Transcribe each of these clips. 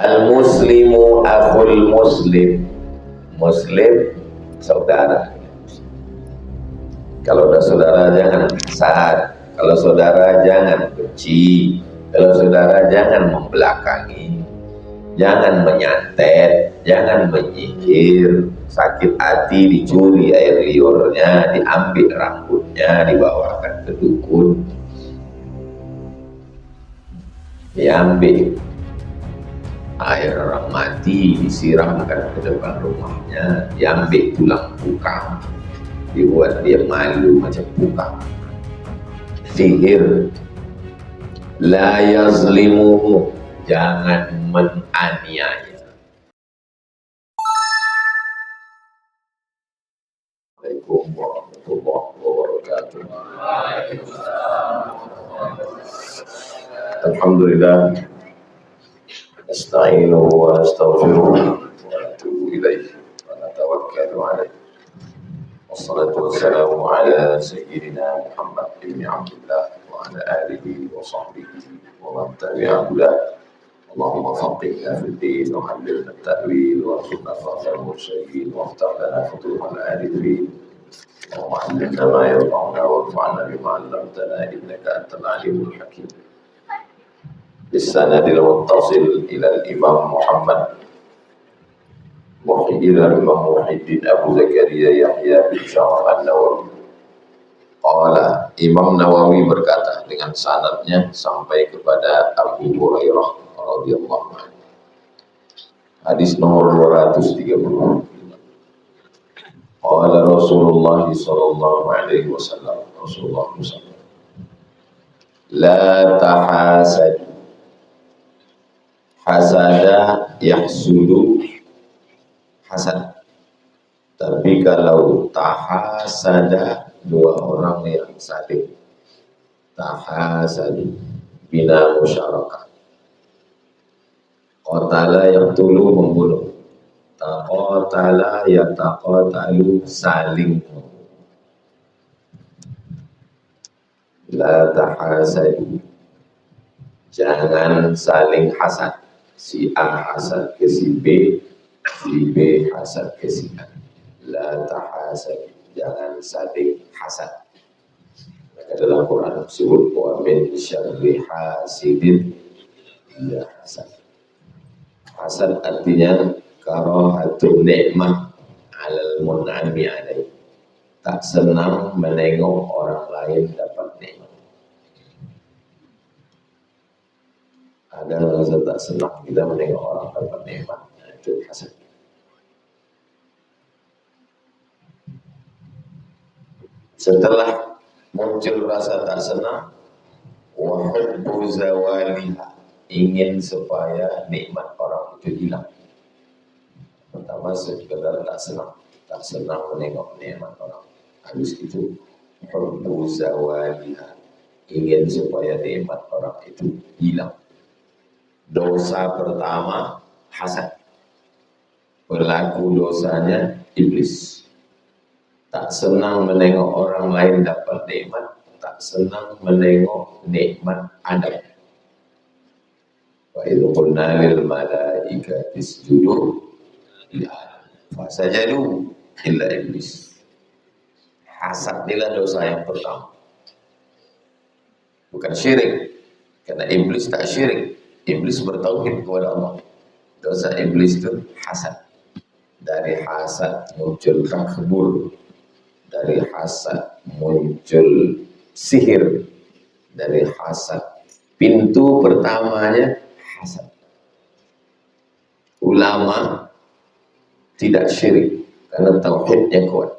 Al-muslimu akhul muslim. Muslim saudara. Kalau udah saudara jangan hasad. Kalau saudara jangan benci. Kalau saudara jangan membelakangi. Jangan menyantet, jangan menyihir. Sakit hati dicuri air liurnya, diambil rambutnya, dibawakan ke dukun, diambil air orang mati, disiramkan ke depan rumahnya, diambil tulang pukang, dibuat dia malu macam pukang. Sihir. La yazlimuhu, jangan menganiaya. Assalamualaikum warahmatullahi wabarakatuh. Alhamdulillah, nasta'inuhu wa nastaghfiruhu wa natubu ilaihi wa natawakkalu alaihi. Wassalatu wassalamu ala sayyidina Muhammad ibn Abdullah wa ala alihi wa sahbihi wa man tabi'ahu. Allahumma faqihna fid din wa 'allimna at-ta'wil wa arzuqna fahmal mursalin wa aftah lana futuhal arifin wa 'allimna ma yanfa'una wanfa'na bima 'allamtana innaka antal alimul hakim. Bisanadil muttasil ila al-imam Muhammad Imam Muhyiddin Abu Zakaria Yahya bin Syaraf an-Nawawi. Qala, Imam Nawawi berkata dengan sanadnya sampai kepada Abu Hurairah radhiyallahu anhu. Hadis nomor 235. Qala Rasulullah sallallahu alaihi wasallam, Rasulullah SAW, la tahasad. Hasada yahsudu, hasad. Tapi kalau tahasada, dua orang yang saling tahasadu bina musyarakah. Qatala yaqtulu, membunuh. Taqatala yataqatalu, saling membunuh. La tahasadu, jangan saling hasad. Si A hasad ke si B, si B hasad ke si A. La tahasadu, jangan saling hasad. Maka dalam Quran disebut wa min syarri hasidin idza hasad. Hasad artinya karahatun ni'mah 'alal mun'ami 'alaihi. Tak senang menengok orang lain dapat nikmat. Ada rasa tak senang kita menengok orang dapat nikmat. Itu hasad. Setelah muncul rasa tak senang, wa hubbu zawaliha, ingin supaya nikmat orang itu hilang. Pertama sekedar tak senang menengok nikmat orang. Habis itu hubbu zawaliha, ingin supaya nikmat orang itu hilang. Dosa pertama hasad. Pelaku dosanya iblis. Tak senang menengok orang lain dapat nikmat, tak senang menengok nikmat Adam. Wa idh qulna lil malaikati isjudu li Adam fasajadu illa iblis. Hasad adalah dosa yang pertama. Bukan syirik, karena iblis tak syirik. Iblis bertauhid kepada Allah. Dosa iblis itu hasad. Dari hasad muncul takbur. Dari hasad muncul sihir. Dari hasad, pintu pertamanya hasad. Ulama tidak syirik karena tauhidnya kuat,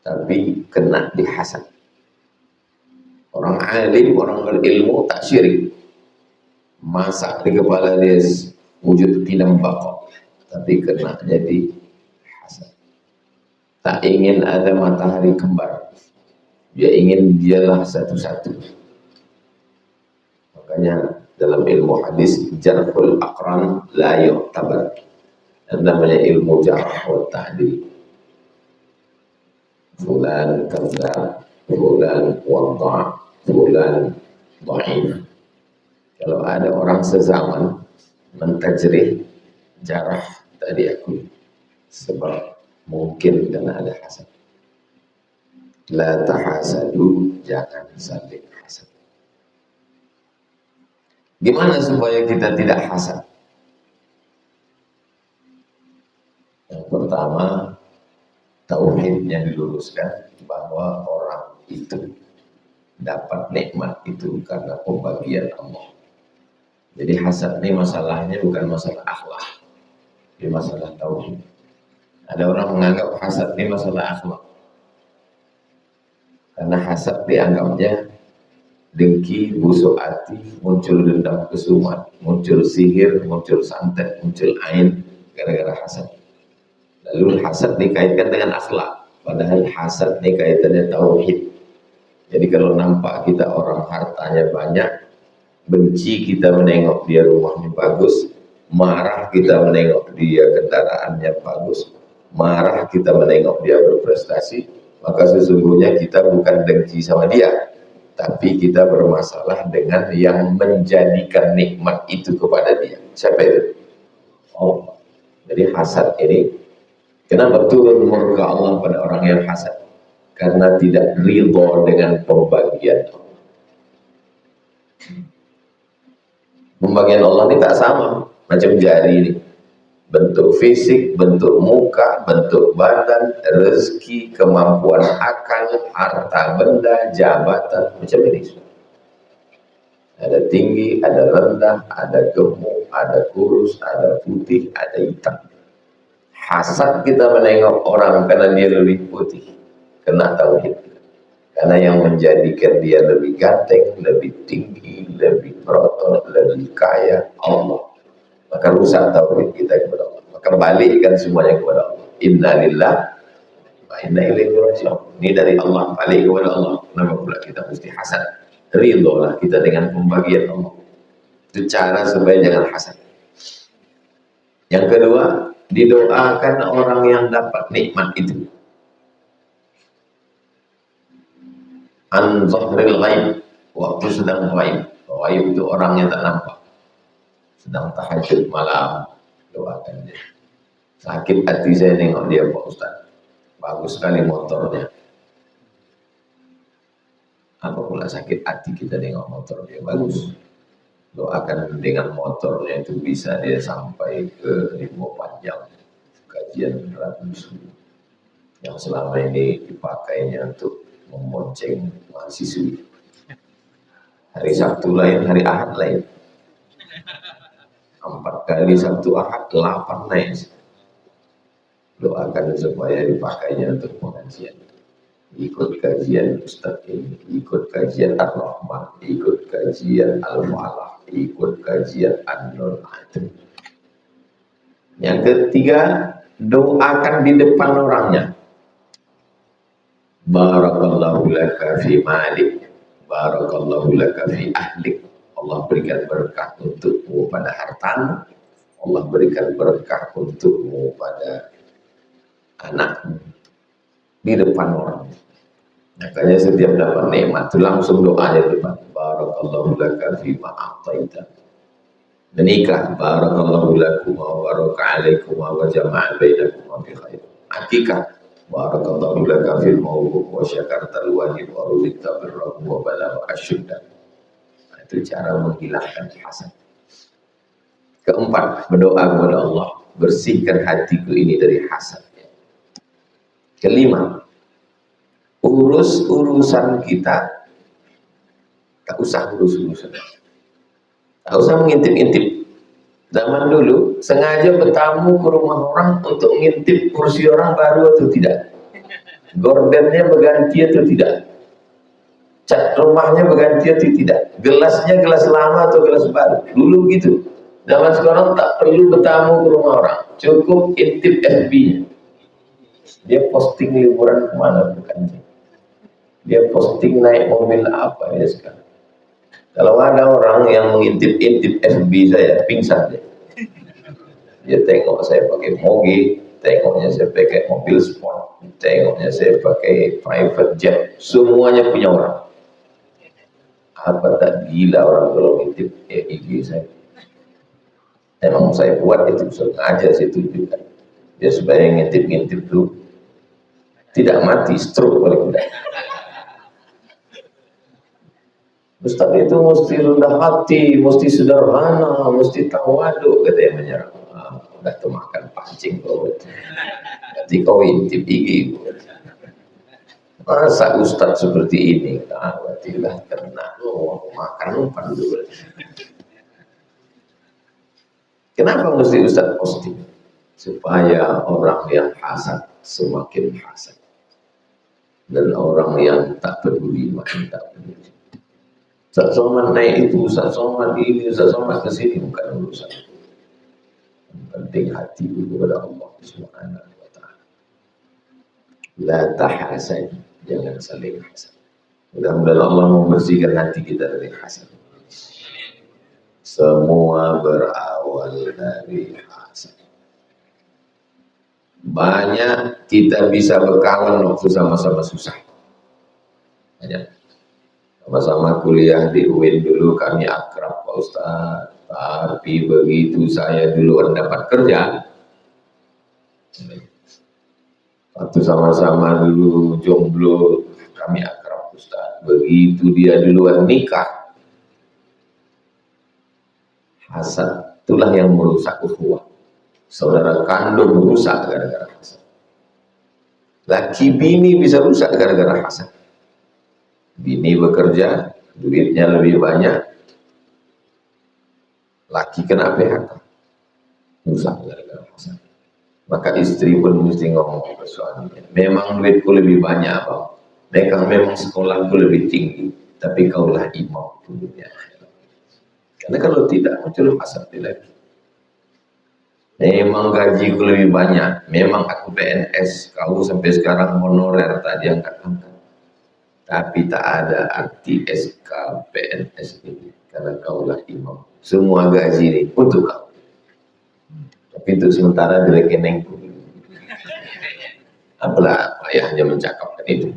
tapi kena dihasad. Orang alim, orang berilmu tak syirik, masak di kepala dia wujud tinam bakok, tapi kena jadi hasad. Tak ingin ada matahari kembar, dia ingin dialah satu-satu. Makanya dalam ilmu hadis jarhul aqran la yu'tabar, namanya ilmu jarh wa ta'dil. Fulan kadzdzab, fulan wadha', fulan dhaif. Kalau ada orang sezaman mentajrih jarah tadi aku, sebab mungkin karena ada hasad. La tahasadu, jangan saling hasad. Gimana supaya kita tidak hasad? Yang pertama, tauhidnya diluruskan bahwa orang itu dapat nikmat itu karena pembagian Allah. Jadi hasad ini masalahnya bukan masalah akhlak, ini masalah tauhid. Ada orang menganggap hasad ini masalah akhlak, karena hasad dianggapnya dengki, busuk hati, muncul dendam kesumat, muncul sihir, muncul santet, muncul ain gara-gara hasad. Lalu hasad dikaitkan dengan akhlak, padahal hasad ini kaitannya tauhid. Jadi kalau nampak kita orang hartanya banyak, benci kita menengok dia rumahnya bagus, marah kita menengok dia kendaraannya bagus, marah kita menengok dia berprestasi, maka sesungguhnya kita bukan dengki sama dia, tapi kita bermasalah dengan yang menjadikan nikmat itu kepada dia. Siapa itu? Allah. Jadi hasad ini, kenapa turun murka Allah pada orang yang hasad? Karena tidak ridho dengan pembagian Allah. Pembagian Allah ini tak sama, macam jari ini. Bentuk fisik, bentuk muka, bentuk badan, rezeki, kemampuan akal, harta benda, jabatan, macam ini. Ada tinggi, ada rendah, ada gemuk, ada kurus, ada putih, ada hitam. Hasad kita menengok orang karena dia lebih putih, kena tauhid. Karena yang menjadikan dia lebih ganteng, lebih tinggi, lebih berotot, lebih kaya, Allah. Maka rusak tauhid kita kepada Allah. Maka balikkan semuanya kepada Allah. Inna lillah wa inna ilaihi raji'un. Ini dari Allah, balik kepada Allah. Kenapa pula kita mesti hasad? Ridholah kita dengan pembagian Allah. Itu cara supaya jangan hasad. Yang kedua, didoakan orang yang dapat nikmat itu. An zahril ghaib, waktu sedang ghaib. Ghaib itu orangnya tak nampak. Sedang tahajud malam, doakan dia. Sakit hati saya nengok dia, Pak Ustaz. Bagus sekali motornya. Apa pula sakit hati kita nengok motor dia, bagus. Doakan dengan motornya itu bisa dia sampai ke Rimau Panjang, kajian radius yang selama ini dipakainya untuk membonceng mahasiswi. Hari Sabtu lain, hari Ahad lain. 4 kali Sabtu Ahad, 8 naik. Doakan supaya dipakainya untuk pengajian. Ikut kajian Ustaz ini, ikut kajian Ar-Rahman, ikut kajian Al-Falah, ikut kajian An-Nur. Yang ketiga, doakan di depan orangnya. Barakallahu laka fi malik, barakallahu laka fi ahlik. Allah berikan berkah untukmu pada hartamu, Allah berikan berkah untukmu pada anakmu, di depan orang. Makanya setiap dapat nikmat itu langsung doanya di depan. Barakallahu laka fi ma a'taita. Menikah, barakallahu lakum wa baraka alaikum wa jama'a bainakum fi khair. Akikah, barakallahu laka fil mawlud wa syakartal wajib wa ruzqta birrahu wa balagha asyudda. Itu cara menghilangkan hasad. Keempat, berdoa kepada Allah, bersihkan hatiku ini dari hasad. Kelima, urus urusan kita, tak usah urus urusan, tak usah mengintip-intip. Zaman dulu sengaja bertamu ke rumah orang untuk ngintip kursi orang baru atau tidak, gordennya berganti atau tidak, cat rumahnya berganti atau tidak, gelasnya gelas lama atau gelas baru. Dulu gitu. Zaman sekarang tak perlu bertamu ke rumah orang, cukup intip FB-nya. Dia posting liburan kemana bukan? Dia posting naik mobil apa ya sekarang. Kalau ada orang yang mengintip-intip FB saya, pingsan dia. Dia tengok saya pakai moge, tengoknya saya pakai mobil sport, tengoknya saya pakai private jet, semuanya punya orang. Apa tak gila orang kalau ngintip IG saya? Emang saya buat itu sengaja saya tunjukkan. Ya supaya ngintip-ngintip dulu. Tidak mati, stroke paling tidak. Ustaz itu mesti rendah hati, mesti sederhana, mesti tawaduk, katanya menyerang. Udah tuh makan pancing kau. Nanti kau intip gigi. Masa Ustaz seperti ini? Tidak kena. Makan umpan dulu. Kenapa mesti Ustaz posting? Supaya orang yang hasad semakin hasad. Dan orang yang tak peduli makin tak peduli. Ustaz Somad naik itu, Ustaz Somad ini, Ustaz Somad kesini, bukan urusan. Penting hati kepada Allah Subhanahu wa ta'ala. La tahasad, jangan saling hasad. Mudah-mudahan Allah membersihkan hati kita dari hasad. Semua berawal dari hasad. Banyak kita bisa berkawan waktu sama-sama susah. Banyak. Sama-sama kuliah di UIN dulu kami akrab Pak Ustaz. Tapi begitu saya duluan dapat kerja, waktu sama-sama dulu jomblo kami akrab Ustaz. Begitu dia duluan nikah, hasad itulah yang merusak ukhuwah. Saudara kandung rusak gara-gara hasad. Laki bini bisa rusak gara-gara hasad. Bini bekerja, duitnya lebih banyak, laki kena PHK, rusak gara-gara hasad. Maka istri pun mesti ngomong ke suaminya, memang duitku lebih banyak, Bang. Memang sekolahku lebih tinggi, tapi kaulah imam dunia. Karena kalau tidak muncul hasad lagi. Memang gajiku lebih banyak, memang aku PNS, kau sampai sekarang honorer tak diangkat-angkat. Tapi tak ada arti SK PNS ini, karena kaulah imam. Semua gaji ini untuk kau. Tapi untuk sementara di rekeningku. Apalah ayahnya mencakapkan itu.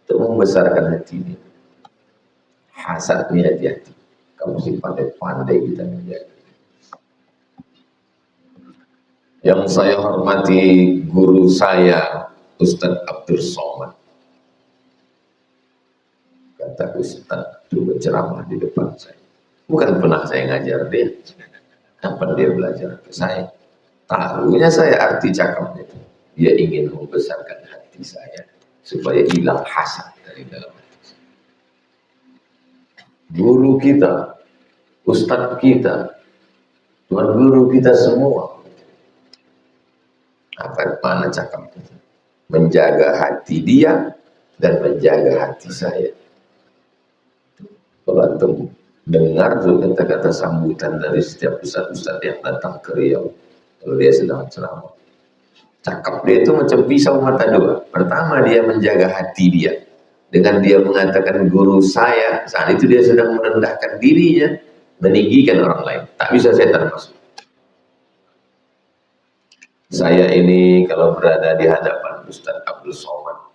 Untuk membesarkan hati ini. Hasad ini hati-hati. Kamu mesti pandai-pandai kita menjaga. Yang saya hormati guru saya, Ustadz Abdul Somad. Kata Ustadz itu berceramah di depan saya. Bukan pernah saya ngajar dia. Kapan dia belajar ke saya? Tahunya saya arti cakapnya itu. Dia ingin membesarkan hati saya supaya hilang hasad dari dalam hati saya. Guru kita, Ustadz kita, Tuhan guru kita semua. Apa mana cakap itu? Menjaga hati dia dan menjaga hati saya. Kalau antum dengar tuh kata-kata sambutan dari setiap ustaz-ustaz yang datang ke Riau, kalau dia sedang ceramah, cakap dia itu macam pisau mata dua. Pertama dia menjaga hati dia dengan dia mengatakan guru saya, saat itu dia sedang merendahkan dirinya, meninggikan orang lain. Tak bisa saya termasuk. Saya ini kalau berada di hadapan Ustadz Abdul Somad,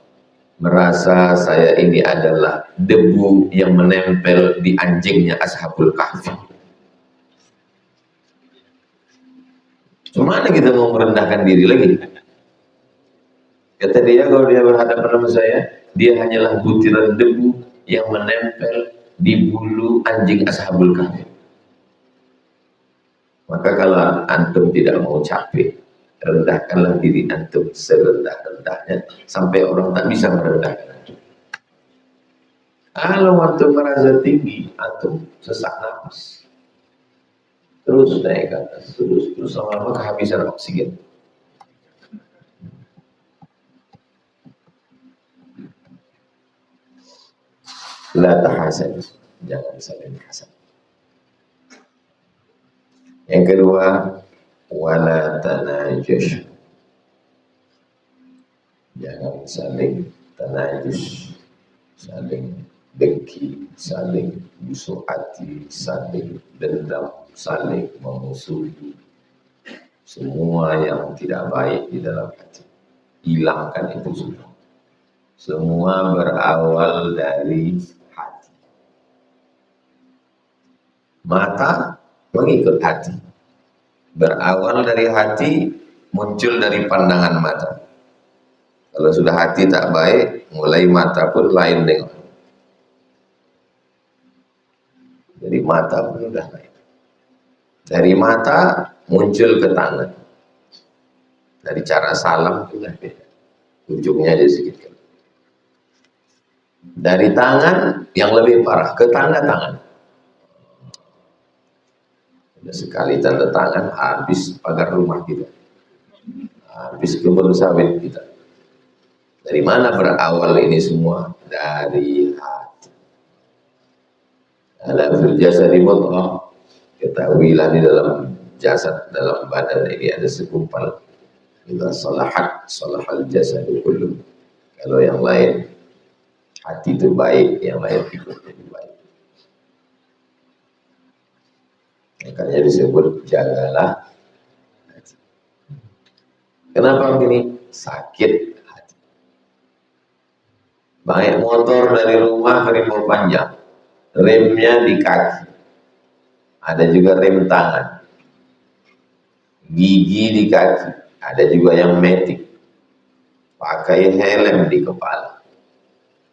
merasa saya ini adalah debu yang menempel di anjingnya Ashabul Kahfi. Gimana kita mau merendahkan diri lagi? Kata dia, kalau dia berhadapan sama saya, dia hanyalah butiran debu yang menempel di bulu anjing Ashabul Kahfi. Maka kalau antum tidak mau capek, rendahkanlah diri antum serendah-rendahnya sampai orang tak bisa merendahkan antum. Kalau antum merasa tinggi, antum sesak nafas, terus naik ke atas, terus lama-lama kehabisan oksigen. La tahasad, jangan saling hasad. Yang kedua, wala tanajus, jangan saling tanajus, saling dengki, saling busuk hati, saling dendam, saling memusuhi. Semua yang tidak baik di dalam hati, hilangkan itu semua. Semua berawal dari hati. Mata mengikut hati, Berawal dari hati, muncul dari pandangan mata. Kalau sudah hati tak baik, mulai mata pun lain dengan. Jadi mata pun sudah lain. Dari mata muncul ke tangan. Dari cara salam sudah beda. Ujungnya aja sedikit. Dari tangan yang lebih parah ke tanda tangan. Sudah sekali tanda tangan habis pagar rumah kita. Habis kebun sawit kita. Dari mana berawal ini semua? Dari hati. Ala fil jasadi mudghah. Ketahuilah di dalam jasad, dalam badan ini ada segumpal. Idza salahat, salahal jasadu kullu. Kalau yang lain hati itu baik, yang lain ikut jadi baik. Makanya disebut jagalah hati. Kenapa begini? Sakit hati. Baik motor dari rumah ke rimau panjang, remnya di kaki, ada juga rem tangan, gigi di kaki, ada juga yang metik, pakai helm di kepala,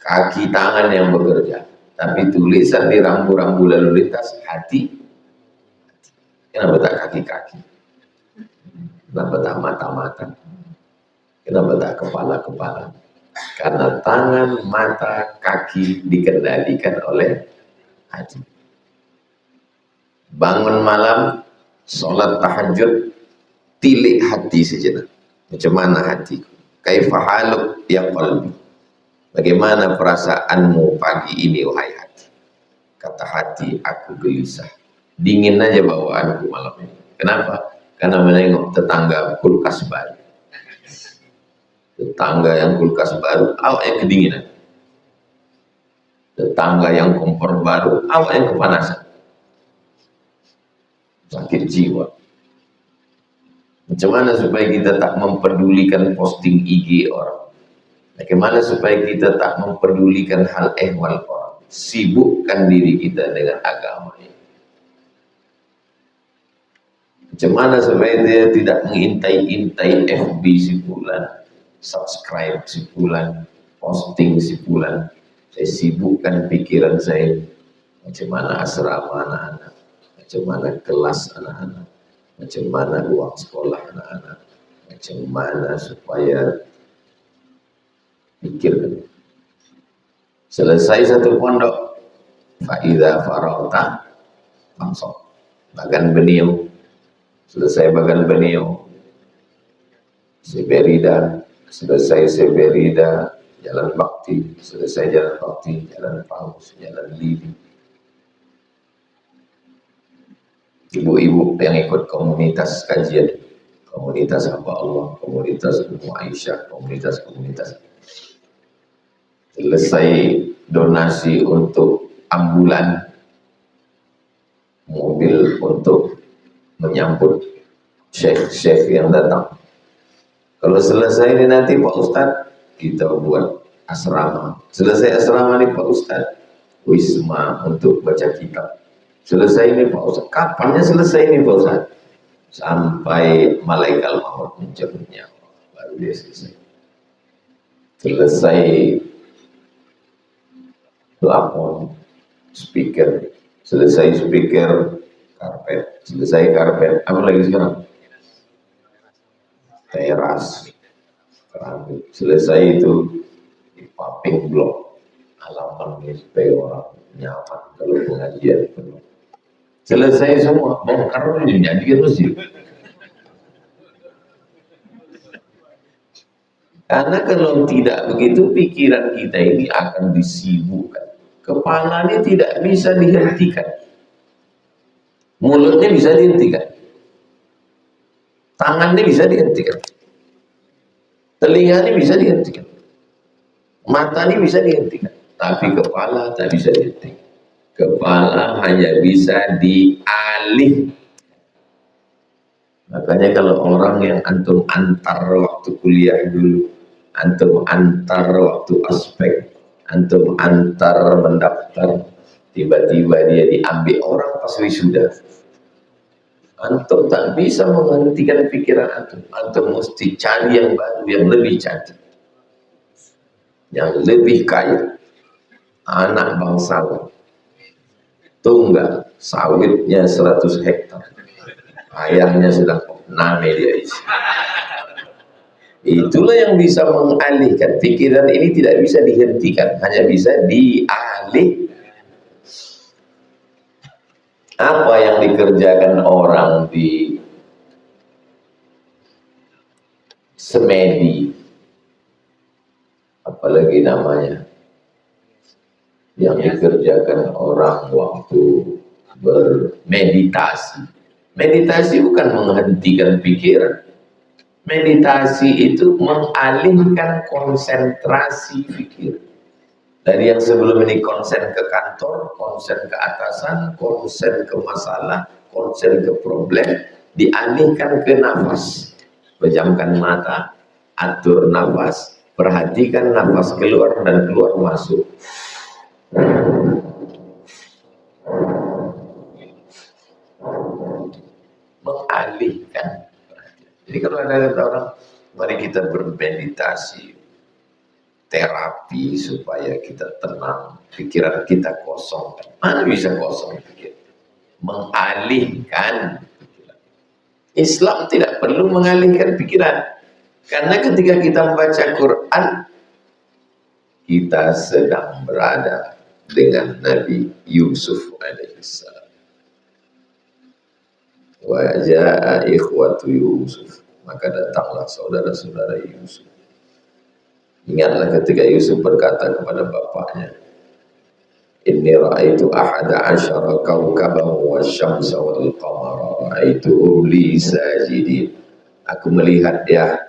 kaki tangan yang bekerja, tapi tulisan di rambu-rambu lalu lintas hati. Kenapa tak kaki-kaki? Kenapa tak mata-mata? Kenapa tak kepala-kepala? Karena tangan, mata, kaki dikendalikan oleh hati. Bangun malam, sholat tahajud, tilik hati sejenak. Macam mana hatiku? Kaifa haluk ya qalbi? Bagaimana perasaanmu pagi ini wahai hati? Kata hati, aku gelisah. Dingin aja bawaanku malam ini. Kenapa? Karena menengok tetangga kulkas baru. Tetangga yang kulkas baru, awak yang kedinginan. Tetangga yang kompor baru, awak yang kepanasan. Sakit jiwa. Macam mana supaya kita tak memperdulikan posting IG orang? Bagaimana supaya kita tak memperdulikan hal ehwal orang? Sibukkan diri kita dengan agama ini. Macam mana supaya dia tidak mengintai-intai FB si bulan, subscribe si bulan, posting si bulan. Saya sibukkan pikiran saya. Macam mana asrama anak-anak, macam mana kelas anak-anak, macam mana uang sekolah anak-anak, macam mana supaya pikirkan. Selesai satu pondok, fa'idha farauta langsung bagan beniau. Selesai bagan beniau, Seberida, selesai Seberida, jalan bakti, selesai jalan bakti, jalan paus, jalan lidi. Ibu-ibu yang ikut komunitas kajian, komunitas hamba Allah, komunitas Ummu Aisyah, komunitas. Selesai donasi untuk ambulan, mobil untuk menyambut syekh-syekh yang datang. Kalau selesai ini nanti Pak Ustadz, kita buat asrama. Selesai asrama ini Pak Ustadz, wisma untuk baca kitab. Selesai ini Pak Ustadz, kapannya selesai ini Pak Ustadz? Sampai malaikat maut mencabutnya, baru dia selesai. Selesai plafon, speaker, selesai speaker, karpet, selesai karpet, apa lagi sekarang? Teras, keramik, selesai itu dipaping blok, halaman supaya orang nyaman kalau pengajian penuh. Selesai semua, bongkar jadi masjid. Karena kalau tidak begitu, pikiran kita ini akan disibukkan. Kepalanya tidak bisa dihentikan. Mulutnya bisa dihentikan. Tangannya bisa dihentikan. Telinganya bisa dihentikan. Matanya bisa dihentikan. Tapi kepala tak bisa dihentikan. Kepala hanya bisa dialih. Makanya kalau orang yang antum antar waktu kuliah dulu, antum antar waktu aspek, antum antar mendaftar, tiba-tiba dia diambil orang pas wisuda. Antum tak bisa menghentikan pikiran antum. Antum mesti cari yang baru, yang lebih cantik, yang lebih kaya. Anak bangsawan, tunggal, sawitnya 100 hektar. Ayahnya sedang name dia isi. Itulah yang bisa mengalihkan. Pikiran ini tidak bisa dihentikan, hanya bisa dialih. Apa yang dikerjakan orang di semedi, apalagi namanya, yang dikerjakan orang waktu bermeditasi. Meditasi bukan menghentikan pikiran. Meditasi itu mengalihkan konsentrasi pikir. Dari yang sebelum ini konsen ke kantor, konsen ke atasan, konsen ke masalah, konsen ke problem, dialihkan ke nafas. Pejamkan mata, atur nafas, perhatikan nafas keluar dan keluar masuk. Mengalihkan. Jadi kalau ada orang, mari kita bermeditasi, terapi supaya kita tenang, pikiran kita kosong. Mana bisa kosong pikiran? Mengalihkan pikiran. Islam tidak perlu mengalihkan pikiran, karena ketika kita membaca Quran, kita sedang berada dengan Nabi Yusuf alaihissalam. Wa jaa ikhwatu Yusuf, maka datanglah saudara-saudara Yusuf. Ingatlah ketika Yusuf berkata kepada bapaknya, inni ra'aitu ahada asyara kawkaban wasyamsa wal qamara ra'aitu li sajidin. Aku melihat ya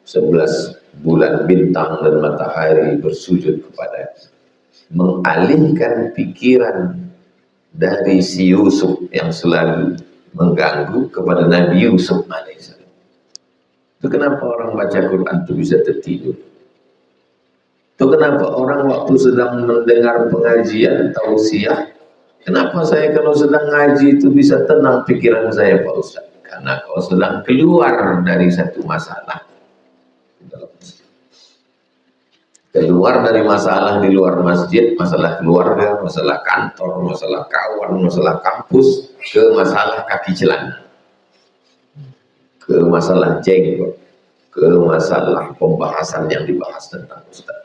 11 bulan, bintang dan matahari bersujud kepada. Mengalihkan pikiran dari si Yusuf yang selalu mengganggu kepada Nabi Yusuf alaihissalam. Itu kenapa orang baca Quran itu bisa tertidur. Itu kenapa orang waktu sedang mendengar pengajian tausiah, kenapa saya kalau sedang ngaji itu bisa tenang pikiran saya Pak Ustaz? Karena kalau sedang keluar dari satu masalah, keluar dari masalah di luar masjid, masalah keluarga, masalah kantor, masalah kawan, masalah kampus, ke masalah kaki celana, ke masalah jenggot, ke masalah pembahasan yang dibahas tentang Ustaz.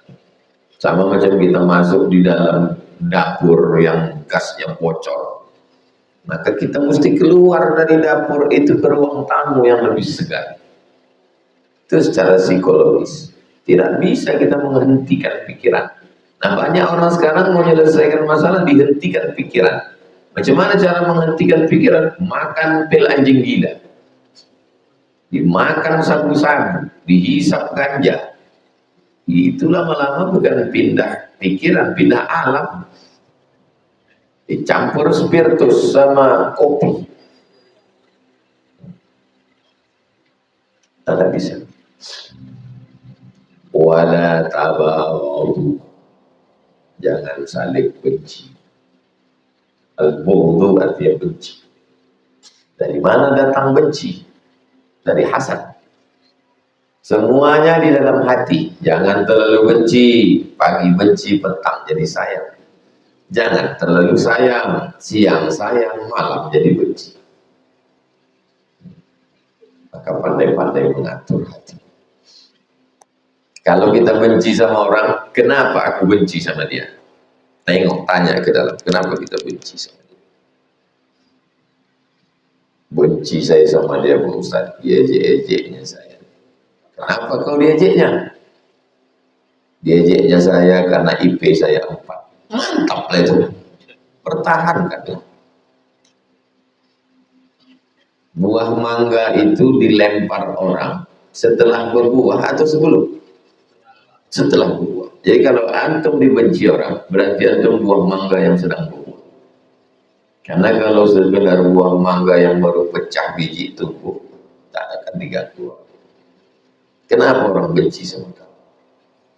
Sama macam kita masuk di dalam dapur yang gasnya bocor, maka kita mesti keluar dari dapur itu ke ruang tamu yang lebih segar. Itu secara psikologis. Tidak bisa kita menghentikan pikiran. Nah, banyak orang sekarang mau menyelesaikan masalah dihentikan pikiran. Macam mana cara menghentikan pikiran? Makan pil anjing gila, dimakan sabu-sabu, dihisap ganja. Itu lama-lama bukan pindah pikiran, pindah alam. Dicampur spiritus sama kopi. Tidak bisa. Wala tabaghadu, jangan saling benci. Al-bughdu artinya benci. Dari mana datang benci? Dari hasad. Semuanya di dalam hati. Jangan terlalu benci, pagi benci, petang jadi sayang. Jangan terlalu sayang, siang sayang, malam jadi benci. Maka pandai-pandai mengatur hati. Kalau kita benci sama orang, kenapa aku benci sama dia? Tengok, tanya ke dalam, kenapa kita benci sama dia? Benci saya sama dia, Pak Ustaz, dia ejek-ejeknya saya. Kenapa kau diejeknya? Diejeknya saya karena IP saya 4. Mantap lah itu. Pertahankan. Buah mangga itu dilempar orang setelah berbuah atau sebelum? Setelah berbuah. Jadi kalau antum dibenci orang, berarti antum buah mangga yang sedang berbuah. Karena kalau sekedar buah mangga yang baru pecah biji tumbuh, tak akan diganggu. Kenapa orang benci sama kamu?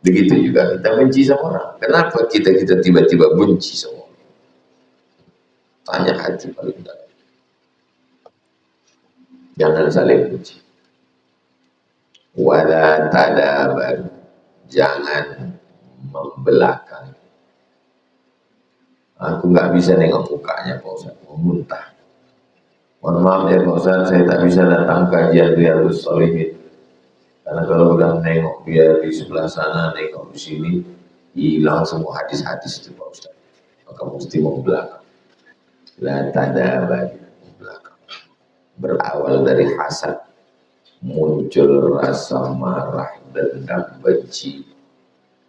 Begitu juga kita benci sama orang. Kenapa kita tiba-tiba benci sama orang? Tanya hati paling dalam. Jangan saling benci. Wala tadabar, jangan membelakang. Aku nggak bisa nengok mukanya Pak Ustaz, mau muntah. Mohon maaf ya Pak Ustaz, saya tak bisa datang kajian Riyadhus Shalihin. Karena kalau udah nengok dia di sebelah sana, nengok di sini, hilang semua hadis-hadis itu Pak Ustaz. Maka mesti membelakang. La tadabar, membelakang. Berawal dari hasad, muncul rasa marah, dendam, benci,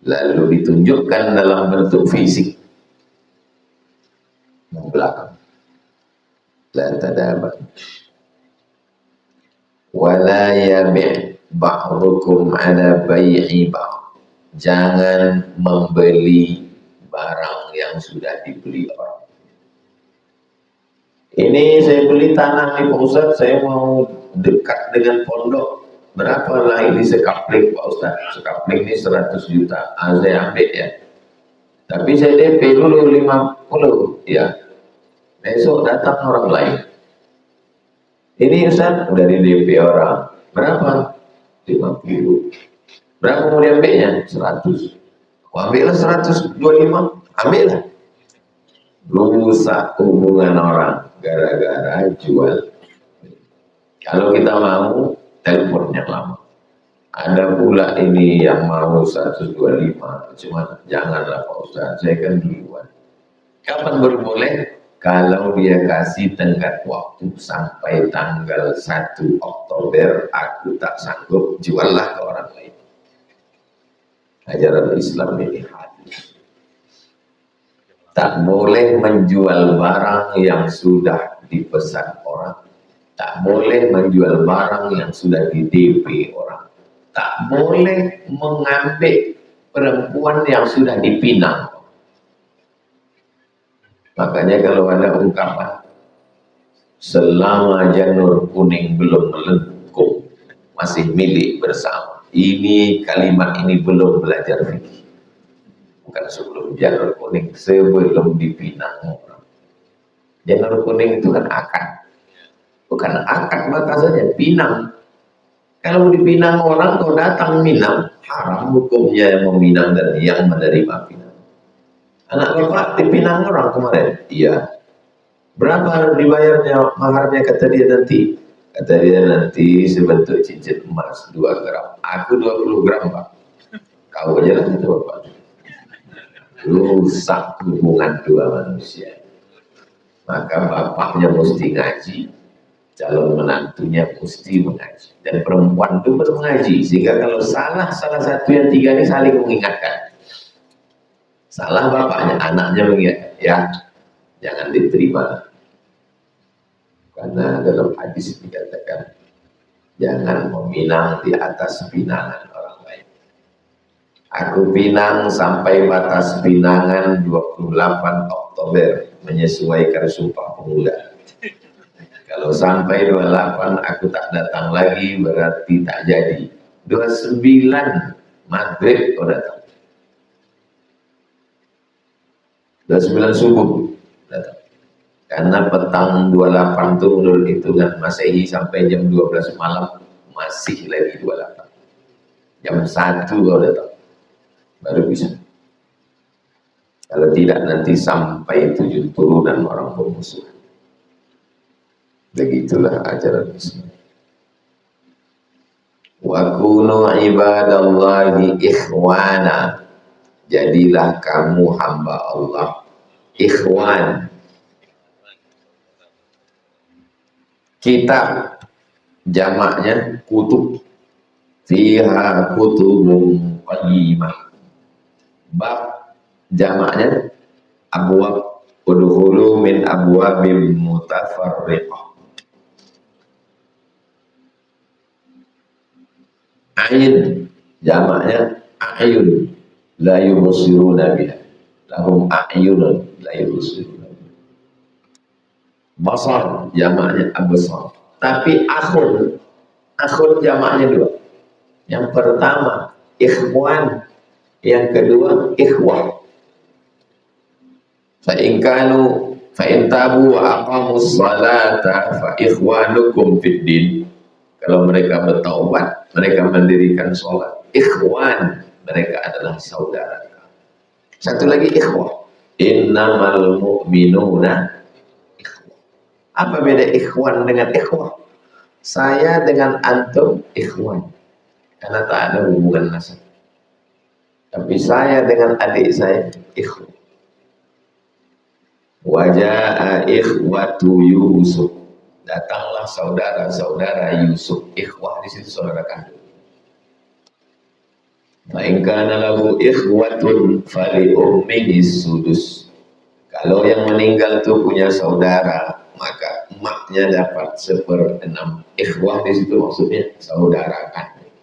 lalu ditunjukkan dalam bentuk fisik, membelakang. La tadabar. Wala yabi' ba'dukum ala bai'i ba'd. Jangan membeli barang yang sudah dibeli orang. Ini saya beli tanah nih Pak Ustaz, saya mau dekat dengan pondok. Berapa lah ini sekapling Pak Ustaz? Sekapling ini 100 juta. Saya ambil ya. Tapi saya DP dulu 50 ya. Besok datang orang lain. Ini Ustaz udah di DP orang. Berapa? 50. Berapa mau diambilnya? 100. Ambillah 125. Ambillah. Rusak hubungan orang gara-gara jual. Kalau kita mau, teleponnya lama. Ada pula ini yang mau 125, cuma janganlah Pak Ustaz, saya kan duluan. Kapan baru boleh? Kalau dia kasih tenggat waktu sampai tanggal 1 Oktober, aku tak sanggup, juallah ke orang lain. Ajaran Islam ini hadis. Tak boleh menjual barang yang sudah dipesan orang. Tak boleh menjual barang yang sudah di DP orang. Tak boleh mengambil perempuan yang sudah dipinang. Makanya kalau ada ungkapan, selama janur kuning belum melengkung, masih milik bersama. Ini kalimat ini belum belajar fikih. Bukan sebelum janur kuning, sebelum dipinang orang. Janur kuning itu kan akad. Bukan akad batasannya, pinang. Kalau dipinang orang, kalau datang minang, haram hukumnya yang meminang dan yang menerima pinang. Anak bapak dipinang orang kemarin? Iya. Berapa dibayarnya maharnya kata dia nanti? Kata dia nanti sebentuk cincin emas 2 gram. Aku 20 gram Pak. Kau aja lah itu bapak. Rusak hubungan dua manusia. Maka bapaknya mesti ngaji, calon menantunya mesti mengaji, dan perempuan itu perlu mengaji, sehingga kalau salah satu yang 3 ini saling mengingatkan. Salah bapaknya, anaknya mengingatkan, ya jangan diterima, karena dalam hadis dikatakan jangan meminang di atas pinangan orang lain. Aku pinang sampai batas pinangan 28 Oktober menyesuaikan Sumpah Pemuda. Kalau sampai 28 aku tak datang lagi berarti tak jadi. 29 Maghrib kau datang. 29 subuh datang. Karena petang 28 itu menurut hitungan Masehi sampai jam 12 malam masih lagi 28. Jam 1 kau datang. Baru bisa. Kalau tidak nanti sampai 7 turunan orang bermusuhan. Begitulah ajaran Islam. Wa kunu ibadallahi ikhwana. Jadilah kamu hamba Allah ikhwan. Kitab jamaknya kutub. Fiha kutubun qayyimah. Bab jamaknya abwab. Udkhulu min abwabim mutafarriqah. Ain jamaknya a'yun la yubsiruna biha. Lahum a'yunun la yubsiruna biha. Basar jamaknya absar. Tapi akhun jamaknya 2. Yang pertama ikhwan, yang kedua ikhwah. Fa in kanu Fa in tabu wa aqamus salata fa ikhwanukum fid din. Kalau mereka bertaubat, mereka mendirikan sholat, ikhwan, mereka adalah saudara. Satu lagi ikhwah, innamal mu'minuna ikhwah. Apa beda ikhwan dengan ikhwah? Saya dengan antum ikhwan, karena tak ada hubungan nasab. Tapi saya dengan adik saya ikhwah. Waja'a ikhwatu Yusuf, datanglah saudara-saudara Yusuf. Ikhwah di situ saudara kandung. Fa in kana lahu ikhwatun fali ummihi sudus. Kalau yang meninggal itu punya saudara, maka emaknya dapat 1/6. Ikhwah di situ maksudnya saudara kandung.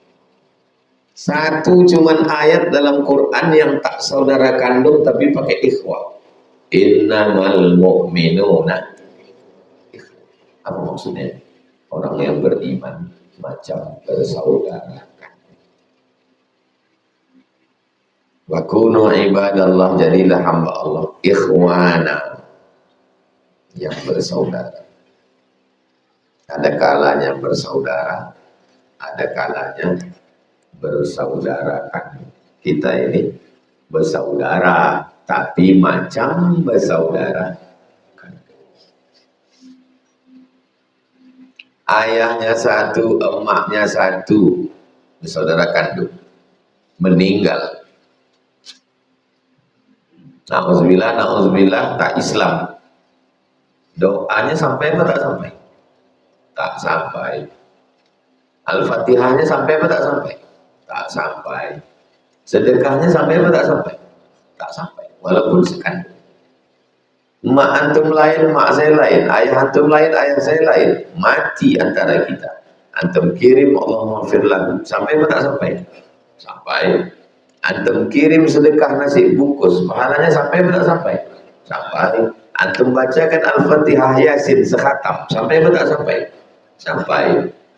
Satu cuman ayat dalam Quran yang tak saudara kandung tapi pakai ikhwah. Innamal mu'minuna. Apa maksudnya? Orang yang beriman macam bersaudara. Wa kunu ibadallah, jadilah hamba Allah ikhwana, yang bersaudara. Ada kalanya bersaudara, ada kalanya bersaudarakan. Kita ini bersaudara, tapi macam bersaudara. Ayahnya satu, emaknya satu, bersaudara kandung, meninggal. Na'udzubillah, na'udzubillah, tak Islam. Doanya sampai apa tak sampai? Tak sampai. Al-Fatihahnya sampai apa tak sampai? Tak sampai. Sedekahnya sampai apa tak sampai? Tak sampai. Walaupun sekandung. Mak antum lain, mak saya lain. Ayah antum lain, ayah saya lain. Mati antara kita. Antum kirim Allahumma maghfir lahu. Sampai apa tak sampai? Sampai. Antum kirim sedekah nasi bungkus, pahalanya sampai atau tak sampai? Sampai. Antum bacakan Al-Fatihah Yasin sekhatam, sampai atau tak sampai? Sampai.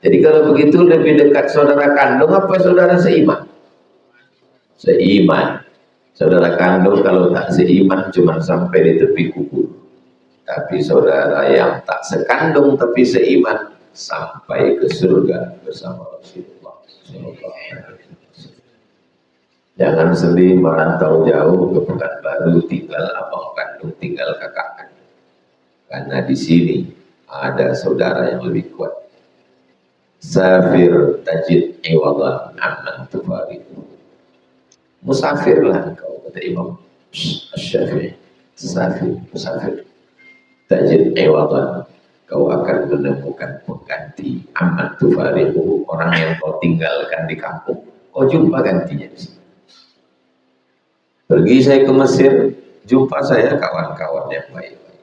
Jadi kalau begitu lebih dekat saudara kandung apa saudara seiman? Seiman. Saudara kandung kalau tak seiman cuma sampai di tepi kubur. Tapi saudara yang tak sekandung tapi seiman sampai ke surga bersama Rasulullah SAW. Jangan sedih merantau jauh ke Pekanbaru, tinggal abang kandung, tinggal kakak kandung. Karena di sini ada saudara yang lebih kuat. Safir tajid iwadan amman tufaridu. Musafirlah engkau, kata Imam Syafi'i. Safir, musafir. Tajid iwadan. Kau akan menemukan pengganti amman tufaridu. Orang yang kau tinggalkan di kampung, kau jumpa gantinya di sini. Pergi saya ke Mesir, jumpa saya kawan-kawan yang baik-baik.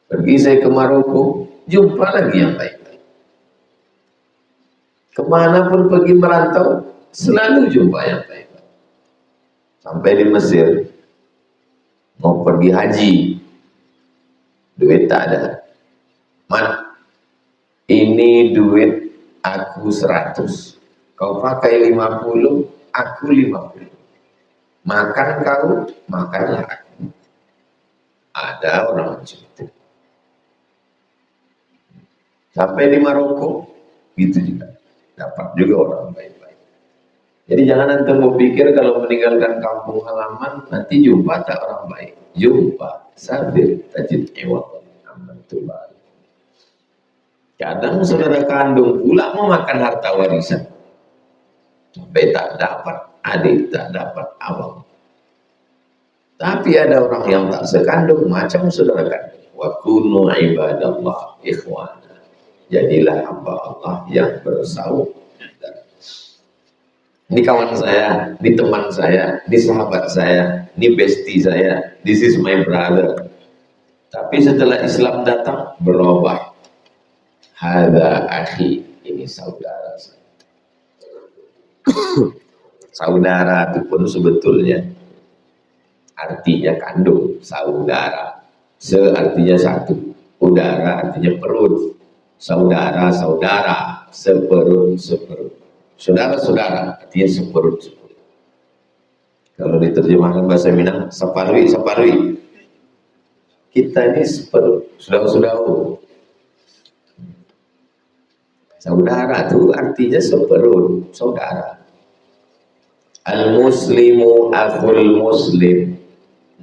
Pergi saya ke Maroko, jumpa lagi yang baik-baik. Kemanapun pergi merantau, selalu jumpa yang baik-baik. Sampai di Mesir, mau pergi haji, duit tak ada. Man, ini duit aku 100, kau pakai 50, aku 50. Makan kau, makanlah aku. Ada orang macam itu. Sampai di Maroko, gitu juga. Dapat juga orang baik-baik. Jadi jangan antum berpikir kalau meninggalkan kampung halaman, nanti jumpa tak orang baik. Jumpa, sabir, tajid iwat. Kadang saudara kandung pula mau makan harta warisan. Sampai tak dapat. Adik tak dapat abang. Tapi ada orang yang tak sekandung macam saudara kandung. Wa kunu ibadallah ikhwana. Jadilah hamba Allah yang bersaudara. Ini kawan saya, ini teman saya, ini sahabat saya, ini bestie saya, this is my brother. Tapi setelah Islam datang berubah. Hadza akhi, ini saudara saya. Saudara itu pun sebetulnya artinya kandung, saudara. Se artinya satu, udara artinya perut. Saudara, saudara, seperut, seperut. Saudara, saudara artinya seperut, seperut. Kalau diterjemahkan bahasa Minang, saparwi, saparwi. Kita ini saudara-saudara. Saudara itu artinya seperut saudara. Al-muslimu akhul muslim.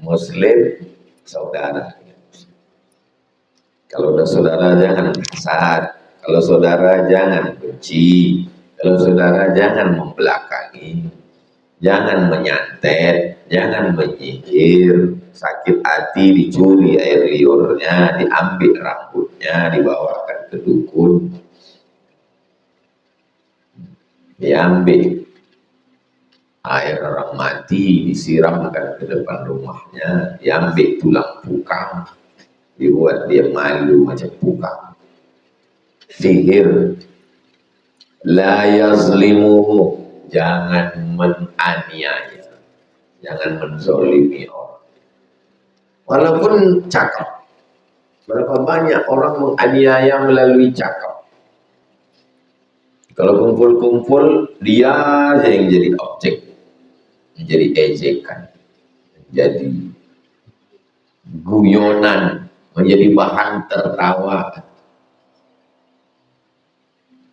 Muslim saudara. Kalau udah saudara jangan hasad. Kalau saudara jangan benci. Kalau saudara jangan membelakangi. Jangan menyantet, jangan menyihir, sakit hati dicuri air liurnya, diambil rambutnya, dibawakan ke dukun, diambil air orang mati, disiramkan ke depan rumahnya, diambil tulang pukang, dibuat dia malu macam pukang. Sihir, la yazlimuhu, jangan menganiaya, jangan menzolimi orang. Walaupun cakap, berapa banyak orang menganiaya melalui cakap. Kalau kumpul-kumpul, dia saja yang jadi objek, menjadi ejekan, menjadi guyonan, menjadi bahan tertawa.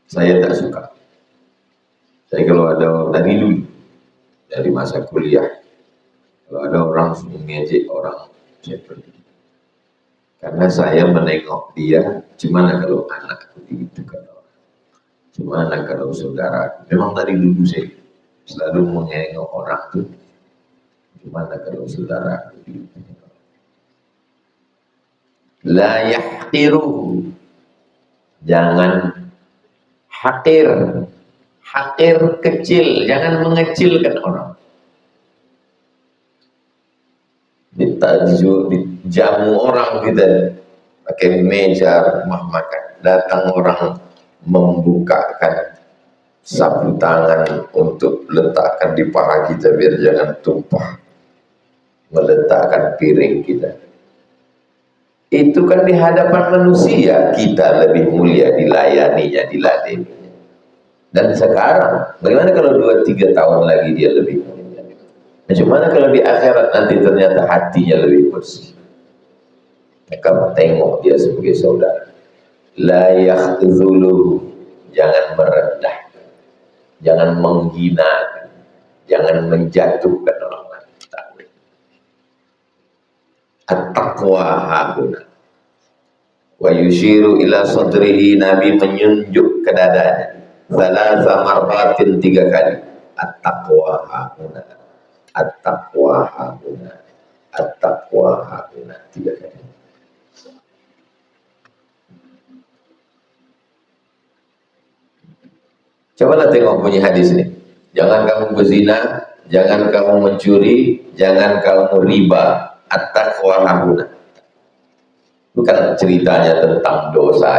Saya tak suka. Saya kalau ada dari dulu, dari masa kuliah, kalau ada orang mengejek orang, saya pergi. Karena saya menengok dia, gimana kalau anakku gitu kan orang, gimana kalau saudara. Memang dari dulu saya selalu menengok orang tuh, gimana kalau saudara gitu. La yahtiruhu, jangan hakir. Hakir kecil, jangan mengecilkan orang. Dijamu orang kita pakai meja rumah makan, datang orang membukakan sapu tangan untuk letakkan di paha kita biar jangan tumpah, meletakkan piring kita. Itu kan di hadapan manusia kita lebih mulia dilayaninya, diladeninya. Dan sekarang, bagaimana kalau 2-3 tahun lagi dia lebih mulia? Bagaimana kalau di akhirat nanti ternyata hatinya lebih bersih? Kamu tengok dia sebagai saudara. La yakhzuluhu, jangan merendah, jangan menghina, jangan menjatuhkan orang lain. At-taqwa hahuna. Wa yushiru ila sadrihi, Nabi menunjuk ke dadanya. Salasa marratin 3 kali. At-taqwa hahuna, at-taqwa hahuna, at-taqwa hahuna 3 kali. Cobalah tengok bunyi hadis ini. Jangan kamu berzina, jangan kamu mencuri, jangan kamu riba. At-taqwa hahuna. Bukan ceritanya tentang dosa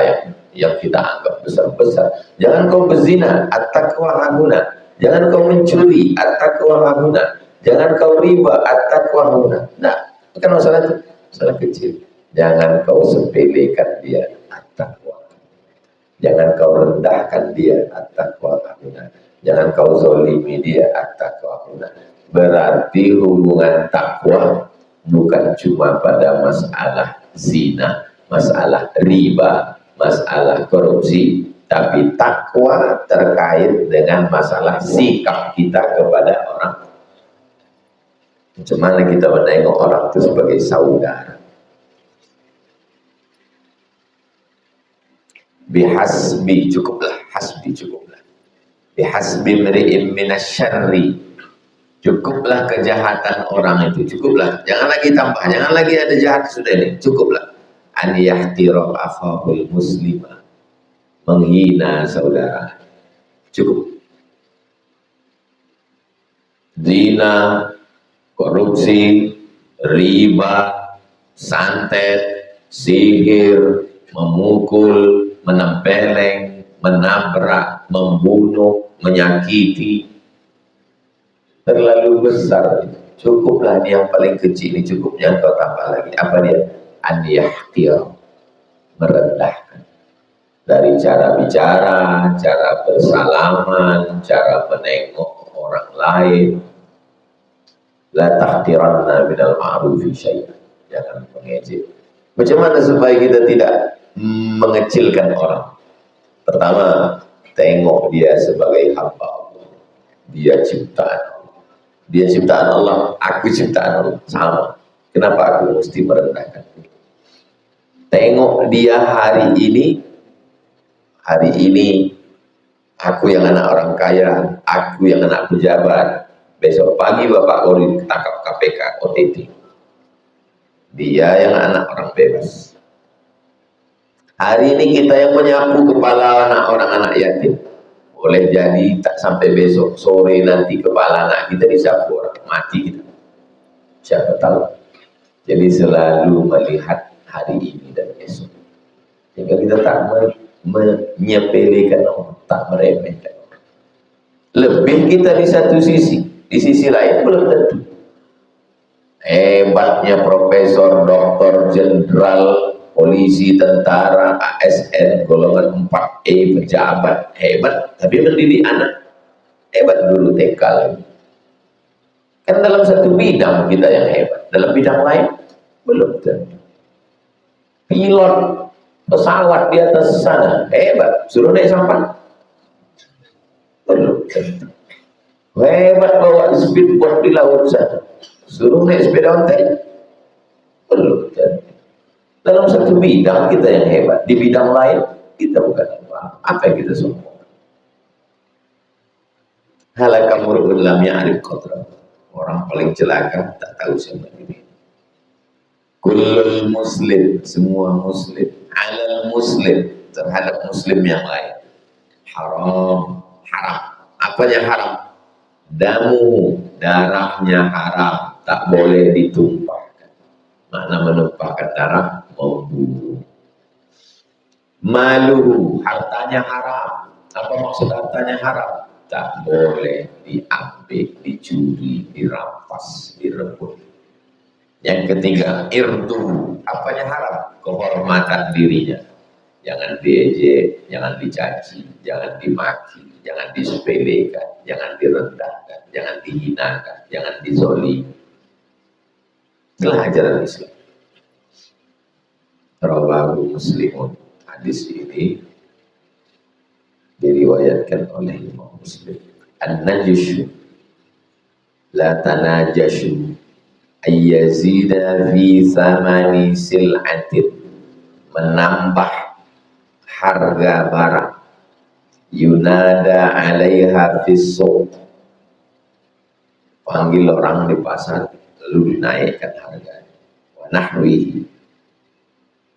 yang kita anggap besar-besar. Jangan kau berzina, at-taqwa hahuna. Jangan kau mencuri, at-taqwa hahuna. Jangan kau riba, at-taqwa hahuna. Nah, bukan masalah itu, masalah kecil. Jangan kau sepelekan dia, at-taqwa. Jangan kau rendahkan dia, at-taqwa hahuna. Jangan kau zolimi dia, at-taqwa hahuna. Berarti hubungan takwa bukan cuma pada masalah zina, masalah riba, masalah korupsi, tapi takwa terkait dengan masalah sikap kita kepada orang. Macam mana kita menengok orang itu sebagai saudara. Bihasbi, cukuplah, hasbi cukuplah. Bihasbi mri'in minasyarri, cukuplah kejahatan orang itu, cukuplah, jangan lagi tambah, jangan lagi ada jahat, sudah ini, cukuplah. An yahtira akhahul muslimah, menghina saudara, cukup. Zina, korupsi, riba, santet, sihir, memukul, menempeleng, menabrak, membunuh, menyakiti, terlalu besar. Cukuplah ini yang paling kecil, ini cukupnya kau tambah lagi. Apa dia? An yahtir, merendahkan. Dari cara bicara, cara bersalaman, cara menengok orang lain. La tahtiranna minal ma'rufi syai'an, jangan mengejek Macam mana supaya kita tidak mengecilkan orang? Pertama, tengok dia sebagai hamba Allah. Dia ciptaan Allah. Dia ciptaan Allah, aku ciptaan Allah. Sama. Kenapa aku mesti merendahkan? Tengok dia hari ini aku yang anak orang kaya, aku yang anak pejabat. Besok pagi Bapak Kapolri tangkap KPK, OTT. Dia yang anak orang bebas. Hari ini kita yang menyapu kepala anak yatim. Boleh jadi tak sampai besok sore nanti kepala anak kita disapu orang, mati kita. Siapa tahu. Jadi selalu melihat hari ini dan esok. Sehingga kita tak menyepelekan orang, tak meremehkan orang. Lebih kita di satu sisi, di sisi lain belum tentu. Hebatnya profesor, doktor, jenderal, polisi, tentara, ASN, golongan 4E, pejabat, hebat, tapi mendidik anak. Hebat dulu TK lagi. Kan dalam satu bidang kita yang hebat, dalam bidang lain belum tentu. Pilot pesawat di atas sana, hebat, suruh naik sampan, belum tentu. Hebat bawa speedboat di laut sana, suruh naik sepeda ontel, belum tentu. Dalam satu bidang kita yang hebat, di bidang lain kita bukan apa yang kita sombong. Halakamurul lam ya'rif qadra. Orang paling celaka tak tahu siapa diri. Kullul muslim, semua muslim, alal muslim, terhadap muslim yang lain. Haram. Apanya haram? Damu, darahnya haram, tak boleh ditumpahkan. Makna menumpahkan darah, membunuh. Maluhu, hartanya haram. Apa maksud hartanya haram? Tak boleh diambil, dicuri, dirampas, direbut. Yang ketiga, irdu, apanya haram? Kehormatan dirinya. Jangan diejek, jangan dicaci, jangan dimaki, jangan disepelekan, jangan direndahkan, jangan dihinakan, jangan dizolimi. Itulah ajaran Islam. Rawahu Muslimun. Hadis ini diriwayatkan oleh Imam Muslim. An-najishu la tanajashu ayyazida fi thamani sil'atin, menambah harga barang, yunada alaiha fis-suq, panggil orang di pasar lalu dinaikkan harganya, wa nahwihi,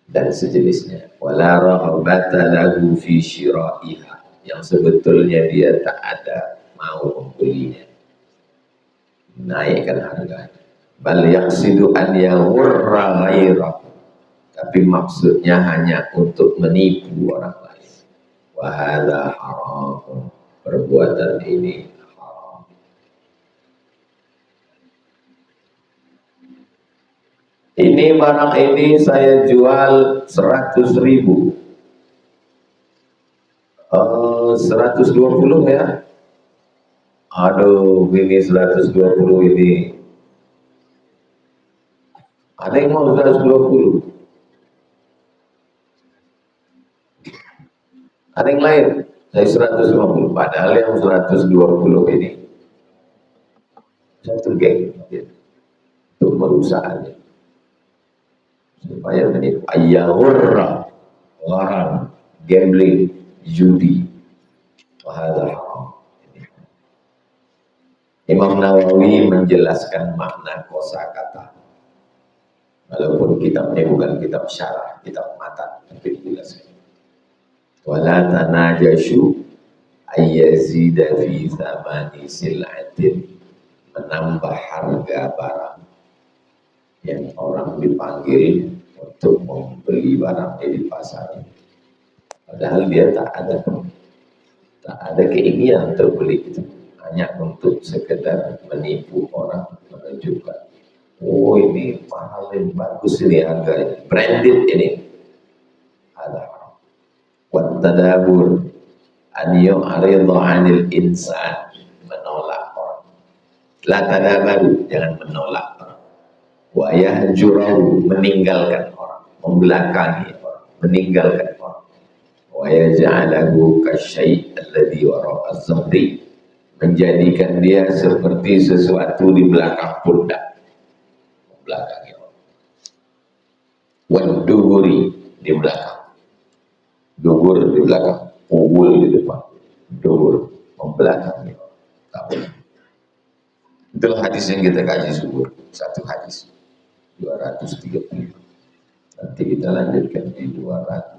dan sejenisnya, wala rahabata lahu fi syira'iha, yang sebetulnya dia tak ada mau membelinya, naikkan harganya. Bal yaqsidu an yaghurra ghairahu, tapi maksudnya hanya untuk menipu orang lain. Wa hadza haram, perbuatan ini haram. Ini barang ini saya jual 100.000. 120 ya. Aduh, ini 120 ini. Ada yang mau 120. Ada yang lain, saya 150. Padahal yang 120 ini satu geng untuk merusaknya. Supaya menipu. Ayyahurra, warang, gambling, judi. Wahada haram. Imam Nawawi menjelaskan makna kosakata. Walaupun kitabnya bukan kitab syarah, kitab matan, tapi dijelaskan. Wala tanajashu ayyazida fi thamani sil'atin, menambah harga barang. Yang orang dipanggil untuk membeli barangnya di pasar. Padahal dia tak ada keinginan untuk beli itu, hanya untuk sekedar menipu orang, menunjukkan, oh ini mahal, ini bagus, ini harganya, branded ini. Ada wat tadabur an yu'ridha 'anil insan, menolak orang. La tadabaru, jangan menolak orang. Wa yahjurahu, meninggalkan orang. membelakangi orang, meninggalkan orang. Wa yaj'alahu kasyai' alladhi wara'a az-zahri, menjadikan dia seperti sesuatu di belakang pundak, membelakangi orang. Wad duhuri, di belakang, duhur di belakang, ubul di depan, duhur membelakangi orang. Itulah hadis yang kita kaji subur, satu hadis 230. Nanti kita lanjutkan di 200.